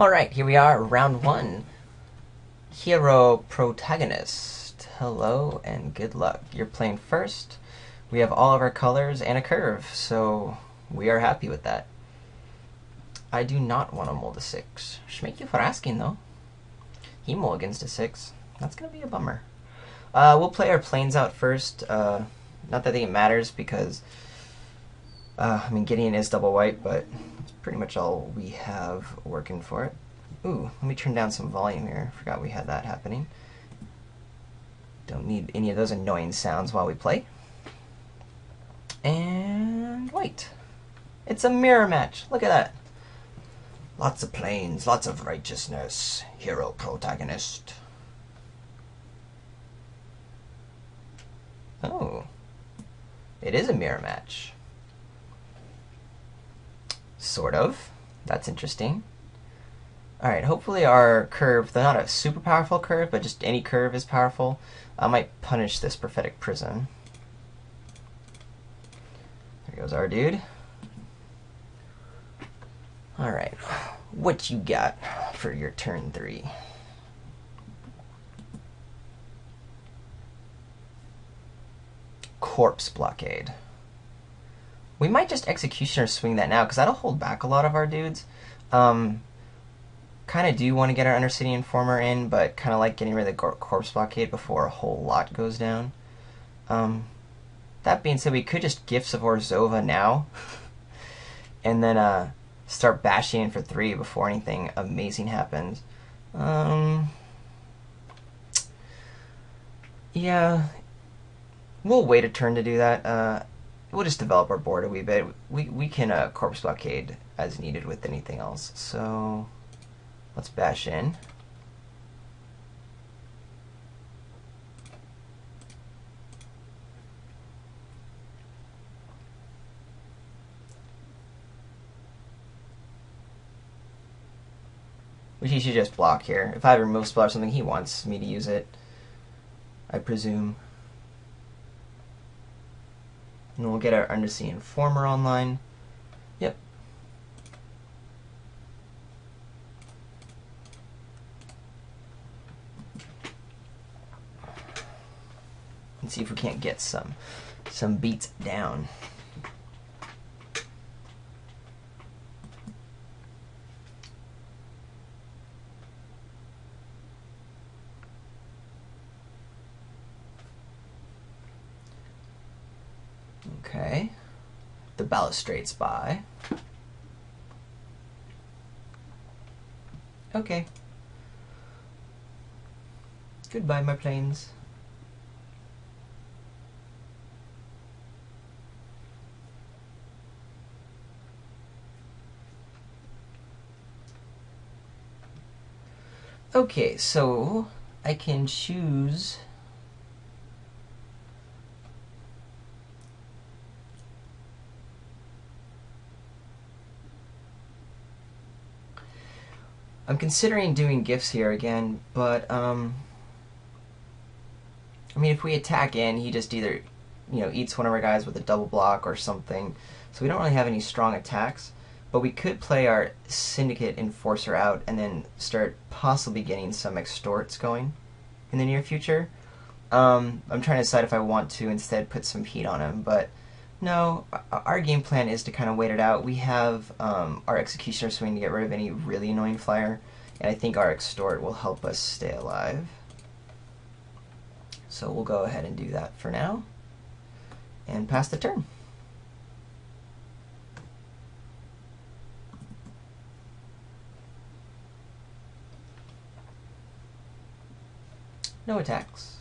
Alright, here we are, round one. Hero protagonist. Hello and good luck. You're playing first. We have all of our colors and a curve, so we are happy with that. I do not want to mold a 6. Thank you for asking, though. He mulligans to 6. That's going to be a bummer. We'll play our planes out first. Not that I think it matters because, Gideon is double white, but it's pretty much all we have working for it. Ooh, let me turn down some volume here. Forgot we had that happening. Don't need any of those annoying sounds while we play. And white. It's a mirror match. Look at that. Lots of planes, lots of righteousness. Hero protagonist. Oh. It is a mirror match. Sort of. That's interesting. Alright, hopefully our curve, though not a super powerful curve, but just any curve is powerful. I might punish this prophetic prism. There goes our dude. Alright, what you got for your turn 3? Corpse blockade. We might just Executioner swing that now, because that'll hold back a lot of our dudes. Kind of do want to get our Undercity Informer in, but kind of like getting rid of the Corpse blockade before a whole lot goes down. That being said, we could just Gifts of Orzhova now, and then start bashing in for 3 before anything amazing happens. Yeah, we'll wait a turn to do that. We'll just develop our board a wee bit. We can Corpse blockade as needed with anything else. So let's bash in. Which he should just block here. If I have remove spell or something, he wants me to use it, I presume. And we'll get our Undersea Informer online. Yep. And see if we can't get some beats down. Okay, the balustrades by. Okay. Goodbye, my planes. Okay, so I can choose I'm considering doing gifts here again, but if we attack in, he just either eats one of our guys with a double block or something. So we don't really have any strong attacks, but we could play our Syndicate Enforcer out and then start possibly getting some extorts going in the near future. I'm trying to decide if I want to instead put some heat on him, but no, our game plan is to kind of wait it out. We have our Executioner swing to get rid of any really annoying flyer, and I think our Extort will help us stay alive. So we'll go ahead and do that for now, and pass the turn. No attacks.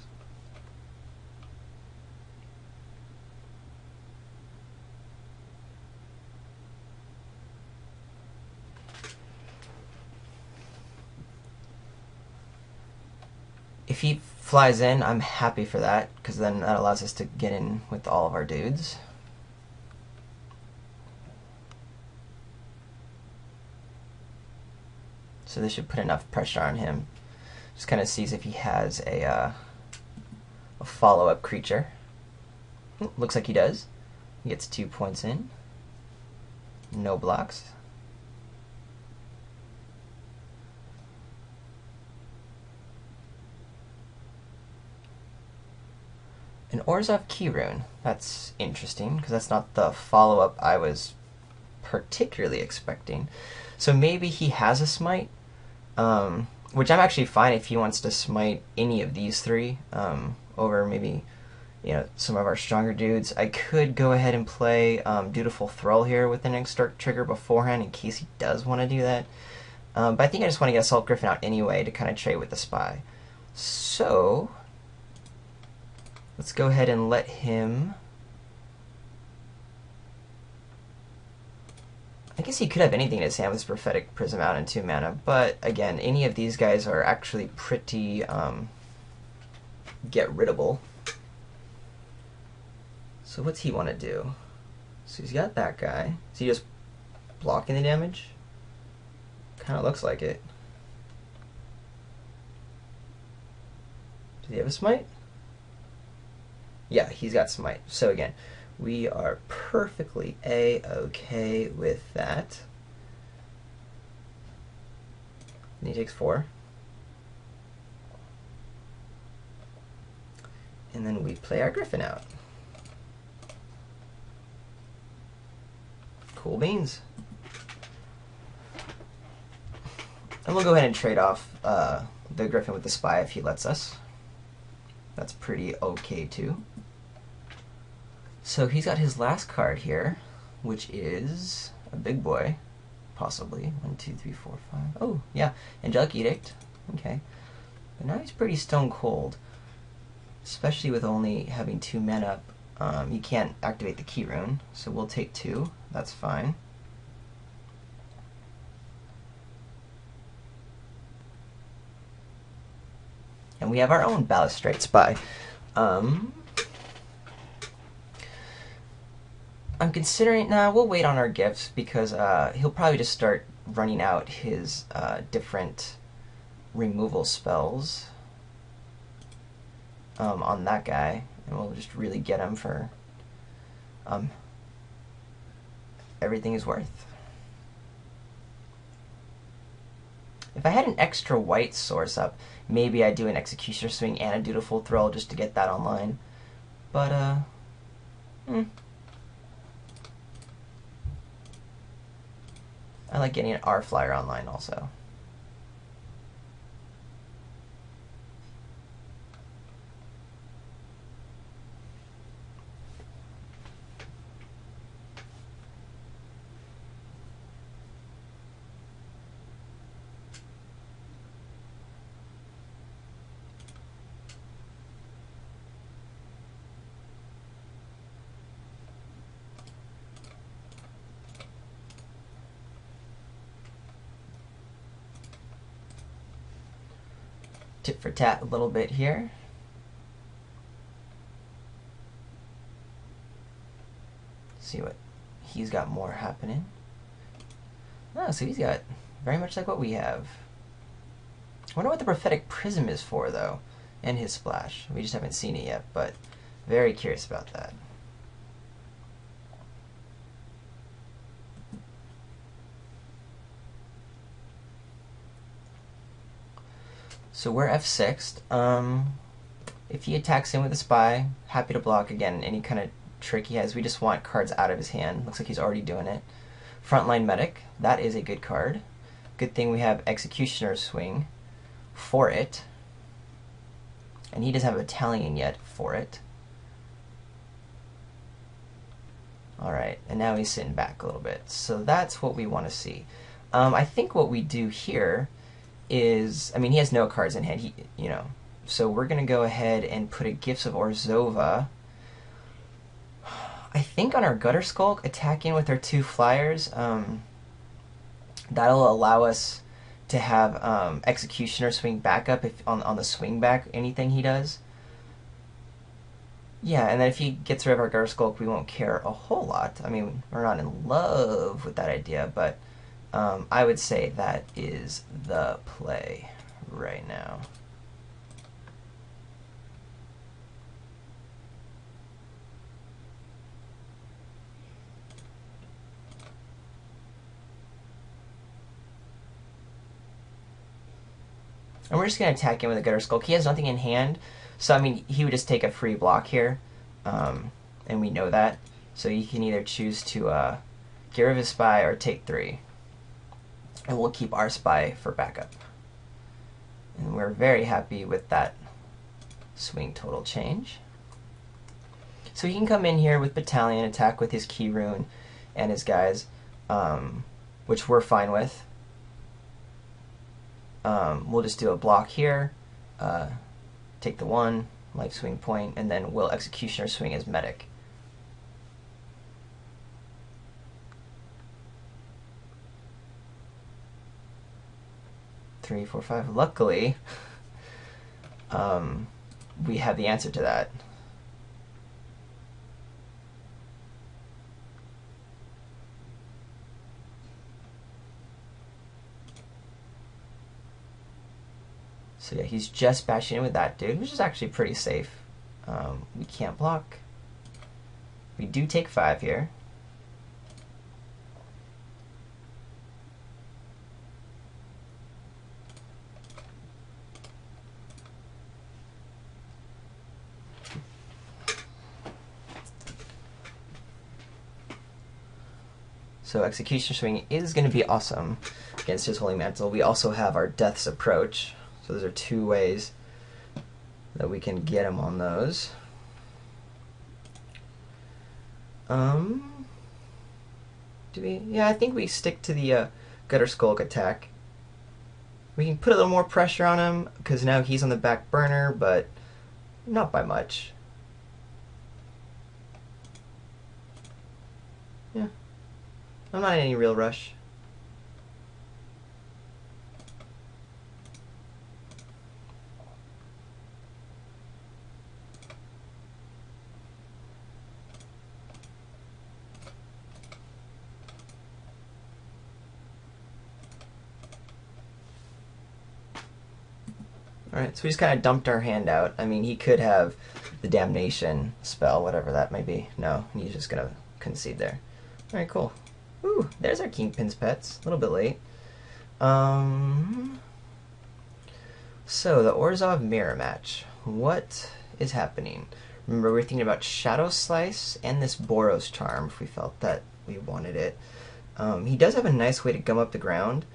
If he flies in, I'm happy for that, because then that allows us to get in with all of our dudes. So this should put enough pressure on him. Just kind of sees if he has a follow-up creature. Looks like he does. He gets 2 points in. No blocks. An Orzhov key rune. That's interesting, because that's not the follow-up I was particularly expecting. So maybe he has a smite, which I'm actually fine if he wants to smite any of these three over maybe some of our stronger dudes. I could go ahead and play Dutiful Thrall here with an Extort trigger beforehand in case he does want to do that. But I think I just want to get Assault Griffin out anyway to kind of trade with the Spy. So let's go ahead and let him... I guess he could have anything in his hand with his Prophetic Prism out in 2 mana, but again, any of these guys are actually pretty get-riddable. So what's he want to do? So he's got that guy. Is he just blocking the damage? Kind of looks like it. Does he have a smite? Yeah, he's got smite. So again, we are perfectly A-okay with that. And he takes 4. And then we play our Griffin out. Cool beans. And we'll go ahead and trade off the Griffin with the Spy if he lets us. That's pretty okay too. So he's got his last card here, which is a big boy, possibly. 1, 2, 3, 4, 5. Oh, yeah, Angelic Edict. Okay. But now he's pretty stone cold, especially with only having 2 mana. You can't activate the key rune, so we'll take 2. That's fine. And we have our own Balustrade Spy. I'm considering... Nah, we'll wait on our gifts, because he'll probably just start running out his different removal spells on that guy. And we'll just really get him for everything he's worth. If I had an extra white source up, maybe I'd do an Executioner Swing and a Dutiful Thrall just to get that online. But, I like getting an R-Flyer online also. Tit for tat a little bit here. See what he's got more happening. Oh, so he's got very much like what we have. I wonder what the Prophetic Prism is for, though, and his splash. We just haven't seen it yet, but very curious about that. So we're F6'd. If he attacks in with a Spy, happy to block again any kind of trick he has. We just want cards out of his hand. Looks like he's already doing it. Frontline Medic, that is a good card. Good thing we have Executioner Swing for it. And he doesn't have a Battalion yet for it. Alright, and now he's sitting back a little bit. So that's what we want to see. I think what we do here is, I mean, he has no cards in hand, so we're going to go ahead and put a Gifts of Orzhova. I think on our Gutter Skulk, attacking with our 2 flyers, that'll allow us to have Executioner Swing backup if on the swing back, anything he does. Yeah, and then if he gets rid of our Gutter Skulk, we won't care a whole lot. I mean, we're not in love with that idea, but I would say that is the play right now. And we're just going to attack him with a Gutter Skulk. He has nothing in hand, so I mean, he would just take a free block here. and we know that. So you can either choose to get rid of his spy or take 3. And we'll keep our spy for backup. And we're very happy with that swing total change. So he can come in here with Battalion, attack with his Key Rune and his guys, which we're fine with. We'll just do a block here, take the 1, life swing point, and then we'll Executioner swing as medic. Three, 4, 5. Luckily, we have the answer to that. So yeah, he's just bashing in with that dude, which is actually pretty safe. We can't block. We do take 5 here. So Execution Swing is going to be awesome against his Holy Mantle. We also have our Death's Approach. So those are 2 ways that we can get him on those. Do we? Yeah, I think we stick to the Gutter Skulk attack. We can put a little more pressure on him because now he's on the back burner, but not by much. Yeah. I'm not in any real rush. Alright, so we just kind of dumped our hand out. I mean, he could have the Damnation spell, whatever that may be. No, he's just going to concede there. Alright, cool. Ooh, there's our Kingpin's Pets. A little bit late. So, the Orzhov Mirror Match. What is happening? Remember, we were thinking about Shadow Slice and this Boros Charm if we felt that we wanted it. He does have a nice way to gum up the ground,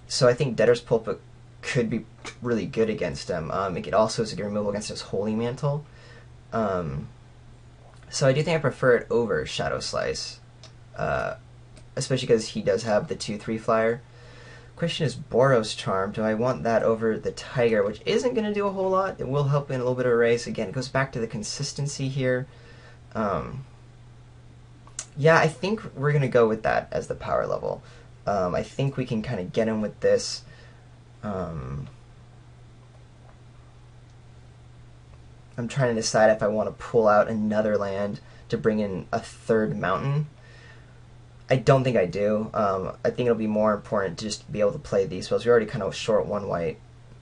so I think Debtor's Pulpit could be really good against him. It could also is a good removal against his Holy Mantle. So I do think I prefer it over Shadow Slice, especially because he does have the 2/3 flyer. Question is Boros Charm. Do I want that over the Tiger, which isn't going to do a whole lot? It will help in a little bit of a race. Again, it goes back to the consistency here. Yeah, I think we're going to go with that as the power level. I think we can kind of get him with this. I'm trying to decide if I want to pull out another land to bring in a 3rd mountain. I don't think I do. I think it'll be more important to just be able to play these spells. We're already kind of short 1 white.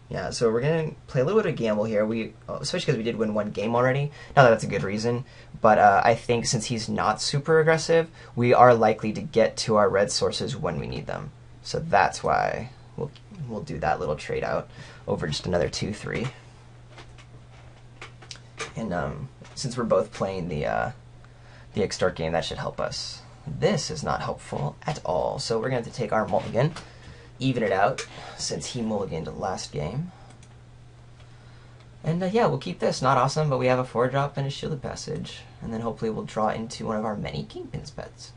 Yeah, so we're going to play a little bit of gamble here, especially because we did win 1 game already. Not that that's a good reason, but I think since he's not super aggressive, we are likely to get to our red sources when we need them. So that's why we'll do that little trade out over just another 2/3. And since we're both playing the extort game, that should help us. This is not helpful at all, so we're going to have to take our mulligan, even it out, since he mulliganed last game. And yeah, we'll keep this. Not awesome, but we have a 4-drop and a Shielded Passage. And then hopefully we'll draw into one of our many Kingpin's Pets.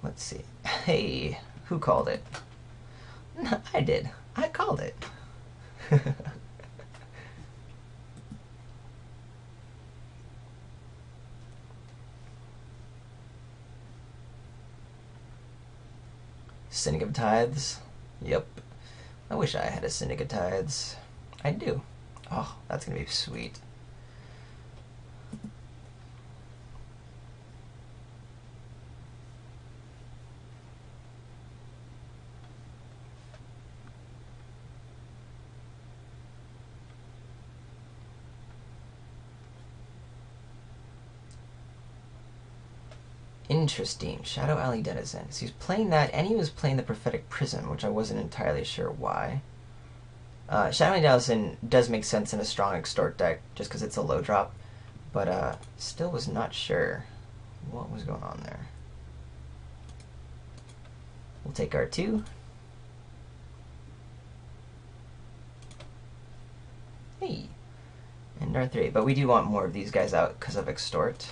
Let's see. Hey, who called it? I did. I called it. Syndicate of Tithes. Yep. I wish I had a Syndicate of Tithes. I do. Oh, that's going to be sweet. Interesting. Shadow Alley Denizens. He's playing that, and he was playing the Prophetic Prison, which I wasn't entirely sure why. Shadowing Dowson does make sense in a strong extort deck, just because it's a low drop, but still was not sure what was going on there. We'll take our 2. Hey, and our 3, but we do want more of these guys out because of extort.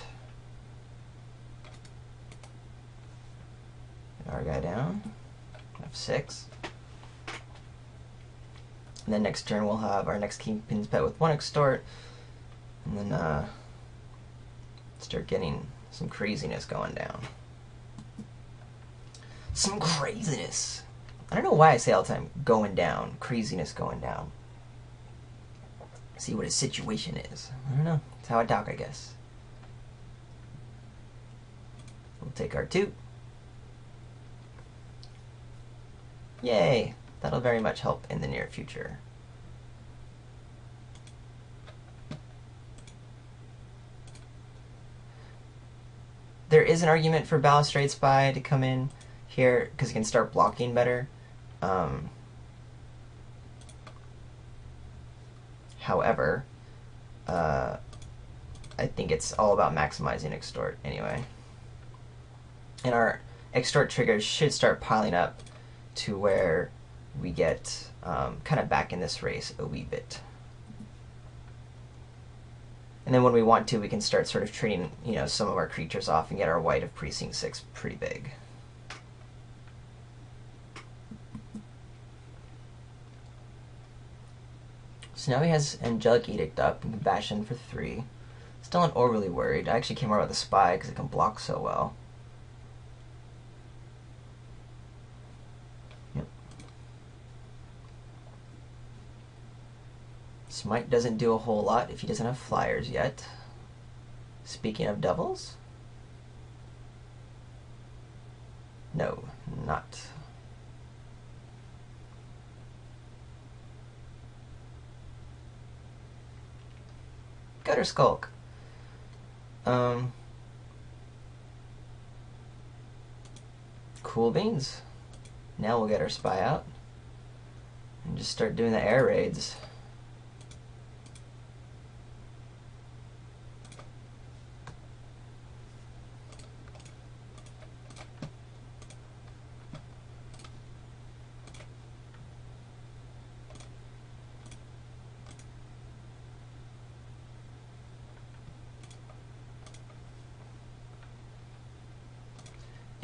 Get our guy down, F6. And then next turn we'll have our next Kingpin's Pet with 1 extort, and then start getting some craziness going down. Some craziness. I don't know why I say all the time, going down, craziness going down. See what his situation is. I don't know. That's how I talk, I guess. We'll take our 2. Yay! That'll very much help in the near future. There is an argument for Balustrade Spy to come in here, because it can start blocking better. However, I think it's all about maximizing extort anyway. And our extort triggers should start piling up to where we get kind of back in this race a wee bit. And then when we want to, we can start sort of trading, some of our creatures off and get our white of Precinct 6 pretty big. So now he has Angelic Edict up and can bash in for 3. Still not overly worried. I actually came more about the Spy because it can block so well. Yep. Smite doesn't do a whole lot if he doesn't have flyers yet. Speaking of devils. No, not. Gutter Skulk. Cool beans. Now we'll get our Spy out and just start doing the air raids.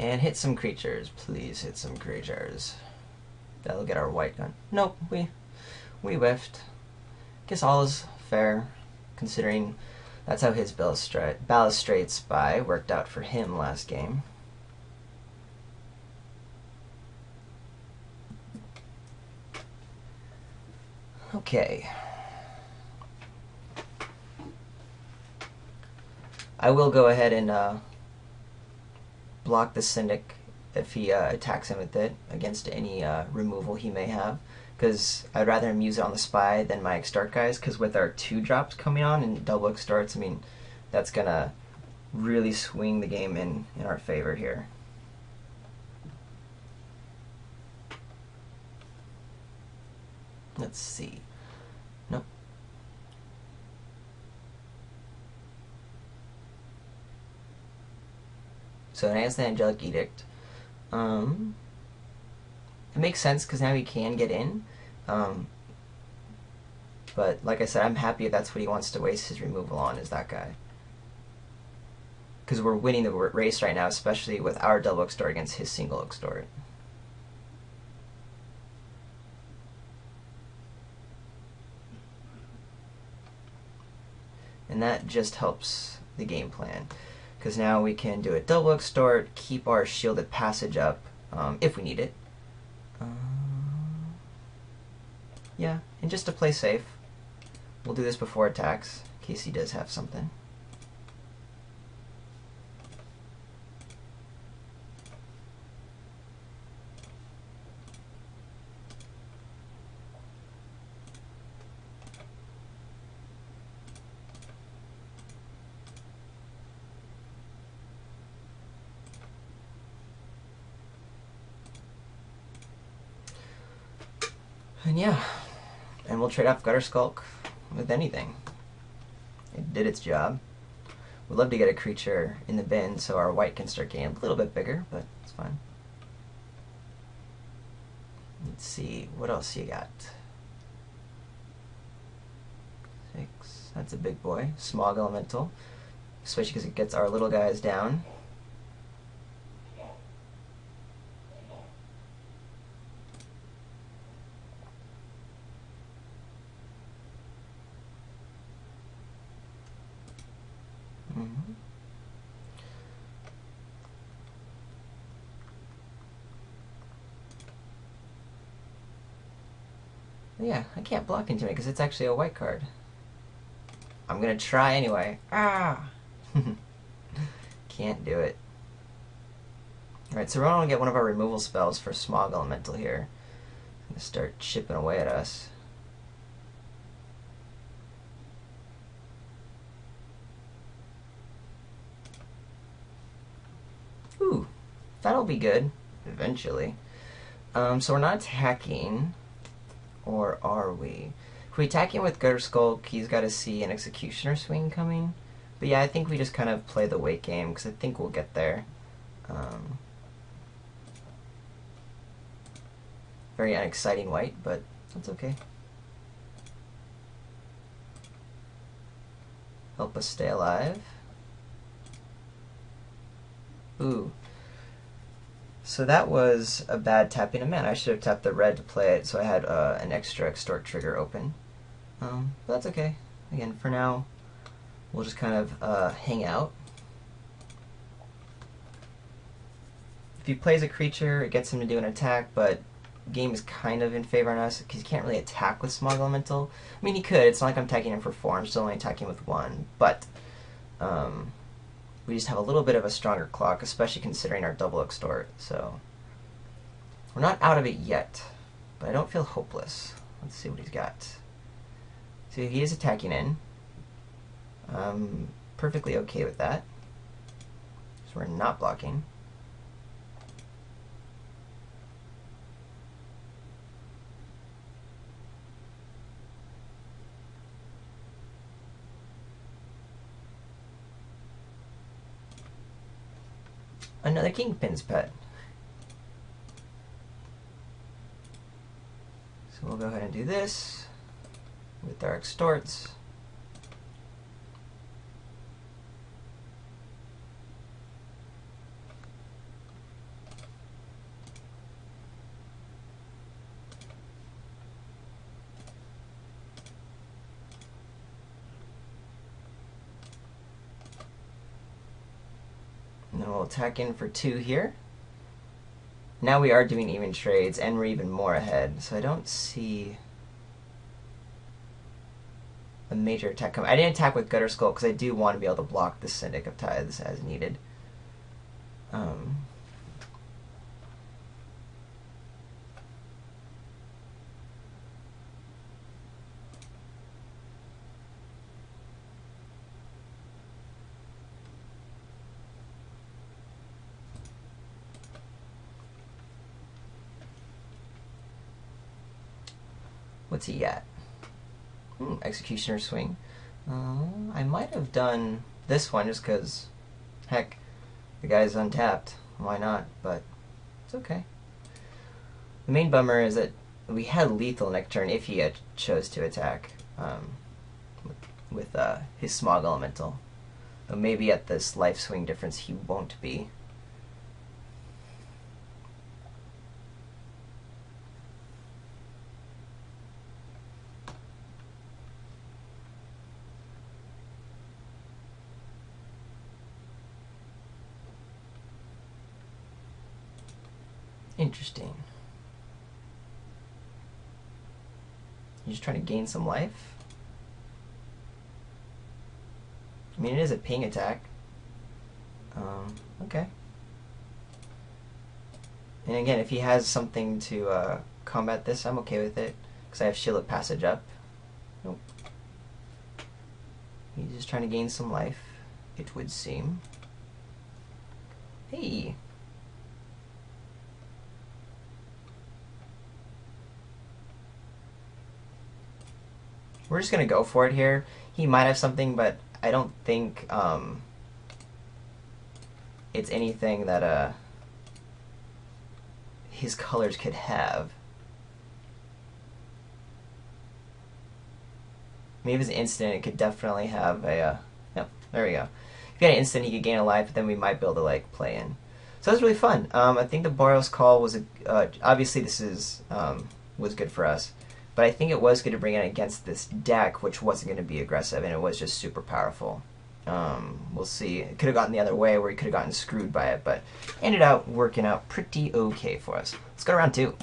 And hit some creatures, please hit some creatures. That'll get our white gun. Nope, we whiffed. Guess all is fair, considering that's how his Balustrade Spy worked out for him last game. Okay. I will go ahead and block the Syndic if he attacks him with it against any removal he may have, because I'd rather him use it on the Spy than my extort guys, because with our 2 drops coming on and double extorts, I mean, that's gonna really swing the game in our favor here. Let's see. Nope. So it has the Angelic Edict. It makes sense because now he can get in. But like I said, I'm happy if that's what he wants to waste his removal on, is that guy. Because we're winning the race right now, especially with our double extort against his single extort. And that just helps the game plan, because now we can do a double extort, keep our shielded passage up if we need it. Yeah, and just to play safe, we'll do this before attacks, in case he does have something. And yeah, And we'll trade off Gutter Skulk with anything. It did its job. We'd love to get a creature in the bin so our white can start getting a little bit bigger, but it's fine. Let's see, what else you got? 6, that's a big boy. Smog Elemental, especially because it gets our little guys down. Yeah, I can't block into it because it's actually a white card. I'm gonna try anyway. Ah! Can't do it. Alright, so we're gonna get one of our removal spells for Smog Elemental here. Gonna start chipping away at us. Ooh, that'll be good eventually. So we're not attacking. Or are we? If we attack him with Gutter Skulk, he's got to see an Executioner swing coming. But yeah, I think we just kind of play the wait game, because I think we'll get there. Very unexciting white, but that's okay. Help us stay alive. Ooh. So that was a bad tapping of mana. I should have tapped the red to play it, so I had an extra extort trigger open. But that's okay. Again, for now, we'll just kind of hang out. If he plays a creature, it gets him to do an attack, but game is kind of in favor on us, because he can't really attack with Smog Elemental. I mean, he could. It's not like I'm attacking him for 4. I'm still only attacking with 1. But we just have a little bit of a stronger clock, especially considering our double extort. So we're not out of it yet, but I don't feel hopeless. Let's see what he's got. So he is attacking in. I'm perfectly okay with that. So we're not blocking. Another Kingpin's Pet. So we'll go ahead and do this with our extorts. And then we'll attack in for 2 here. Now we are doing even trades, and we're even more ahead, so I don't see a major attack coming. I didn't attack with Gutter Skull because I do want to be able to block the Syndic of Tithes as needed. What's he at? Executioner swing. I might have done this one just because, heck, the guy's untapped. Why not? But it's okay. The main bummer is that we had lethal next turn if he had chose to attack with his Smog Elemental. But maybe at this life swing difference he won't be. Interesting. You're just trying to gain some life? I mean, it is a ping attack. Okay. And again, if he has something to combat this, I'm okay with it, because I have Shield of Passage up. Nope. He's just trying to gain some life, it would seem. Hey! we're just gonna go for it here. He might have something, but I don't think it's anything that his colors could have. Maybe if it's an instant, it could definitely have a. Yep, there we go. If you got an instant, he could gain a life, but then we might be able to like play in. So that was really fun. I think the Boros Call was obviously this is was good for us, but I think it was good to bring it against this deck, which wasn't going to be aggressive, and it was just super powerful. We'll see. It could have gotten the other way, where he could have gotten screwed by it, but ended up working out pretty okay for us. Let's go to round 2.